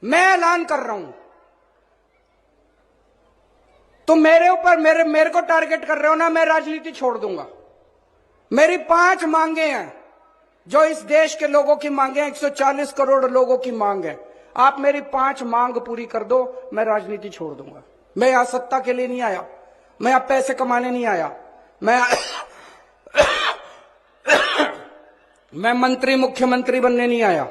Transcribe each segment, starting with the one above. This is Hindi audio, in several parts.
मैं ऐलान कर रहा हूं, तुम मेरे ऊपर मेरे को टारगेट कर रहे हो ना, मैं राजनीति छोड़ दूंगा। मेरी 5 मांगे हैं जो इस देश के लोगों की मांगे हैं, 140 करोड़ लोगों की मांग है। आप मेरी 5 मांग पूरी कर दो, मैं राजनीति छोड़ दूंगा। मैं यहां सत्ता के लिए नहीं आया, मैं यहां पैसे कमाने नहीं आया, मैं मंत्री मुख्यमंत्री बनने नहीं आया।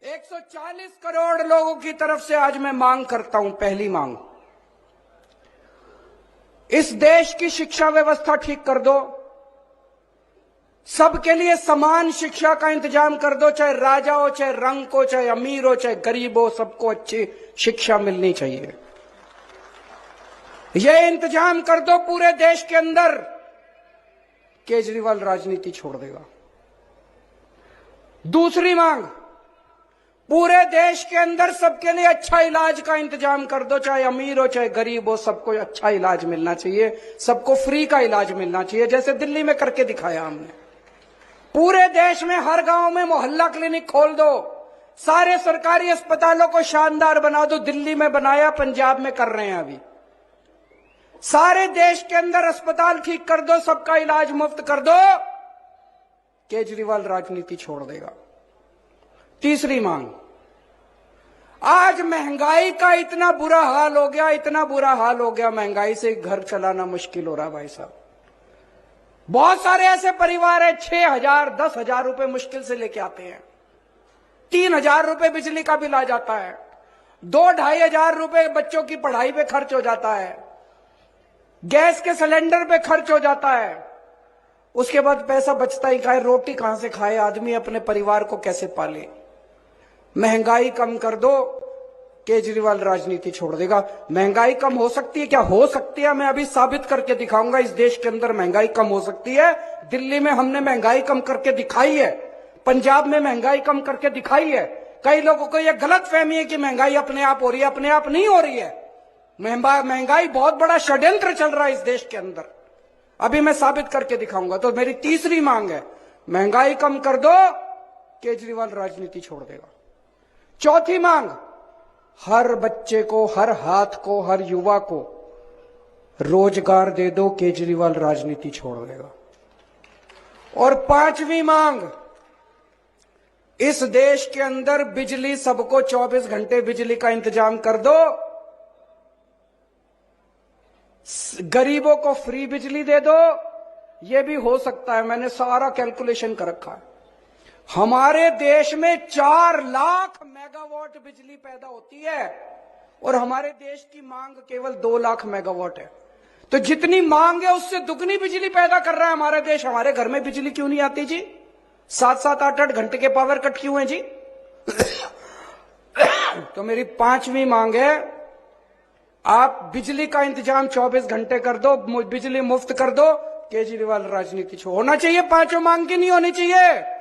140 करोड़ लोगों की तरफ से आज मैं मांग करता हूं। पहली मांग, इस देश की शिक्षा व्यवस्था ठीक कर दो, सबके लिए समान शिक्षा का इंतजाम कर दो, चाहे राजा हो, चाहे रंग हो, चाहे अमीर हो, चाहे गरीब हो, सबको अच्छी शिक्षा मिलनी चाहिए। यह इंतजाम कर दो पूरे देश के अंदर, केजरीवाल राजनीति छोड़ देगा। दूसरी मांग, पूरे देश के अंदर सबके लिए अच्छा इलाज का इंतजाम कर दो, चाहे अमीर हो, चाहे गरीब हो, सबको अच्छा इलाज मिलना चाहिए, सबको फ्री का इलाज मिलना चाहिए, जैसे दिल्ली में करके दिखाया हमने। पूरे देश में हर गांव में मोहल्ला क्लिनिक खोल दो, सारे सरकारी अस्पतालों को शानदार बना दो। दिल्ली में बनाया, पंजाब में कर रहे हैं अभी। सारे देश के अंदर अस्पताल ठीक कर दो, सबका इलाज मुफ्त कर दो, केजरीवाल राजनीति छोड़ देगा। तीसरी मांग, आज महंगाई का इतना बुरा हाल हो गया, इतना बुरा हाल हो गया, महंगाई से घर चलाना मुश्किल हो रहा है भाई साहब। बहुत सारे ऐसे परिवार है 6,000 10,000 रुपए मुश्किल से लेके आते हैं, 3,000 रुपए बिजली का बिल आ जाता है, 2-2,500 रुपए बच्चों की पढ़ाई पे खर्च हो जाता है, गैस के सिलेंडर पे खर्च हो जाता है। उसके बाद पैसा बचता ही खाए, रोटी कहां से खाए आदमी, अपने परिवार को कैसे पाले। महंगाई कम कर दो, केजरीवाल राजनीति छोड़ देगा। महंगाई कम हो सकती है क्या? हो सकती है, मैं अभी साबित करके दिखाऊंगा। इस देश के अंदर महंगाई कम हो सकती है। दिल्ली में हमने महंगाई कम करके दिखाई है, पंजाब में महंगाई कम करके दिखाई है। कई लोगों को यह गलत फहमी है कि महंगाई अपने आप हो रही है, अपने आप नहीं हो रही है। महंगाई बहुत बड़ा षड्यंत्र चल रहा है इस देश के अंदर, अभी मैं साबित करके दिखाऊंगा। तो मेरी तीसरी मांग है, महंगाई कम कर दो, केजरीवाल राजनीति छोड़ देगा। चौथी मांग, हर बच्चे को, हर हाथ को, हर युवा को रोजगार दे दो, केजरीवाल राजनीति छोड़ देगा। और पांचवी मांग, इस देश के अंदर बिजली सबको 24 घंटे बिजली का इंतजाम कर दो, गरीबों को फ्री बिजली दे दो। यह भी हो सकता है, मैंने सारा कैलकुलेशन कर रखा है। हमारे देश में 4 लाख मेगावाट बिजली पैदा होती है और हमारे देश की मांग केवल 2 लाख मेगावाट है। तो जितनी मांग है उससे दुगनी बिजली पैदा कर रहा है हमारा देश। हमारे घर में बिजली क्यों नहीं आती जी? 7-7 8-8 घंटे के पावर कट क्यों है जी? तो मेरी पांचवी मांग है, आप बिजली का इंतजाम 24 घंटे कर दो, बिजली मुफ्त कर दो, केजरीवाल राजनीति होना चाहिए। पांचों मांग की नहीं होनी चाहिए।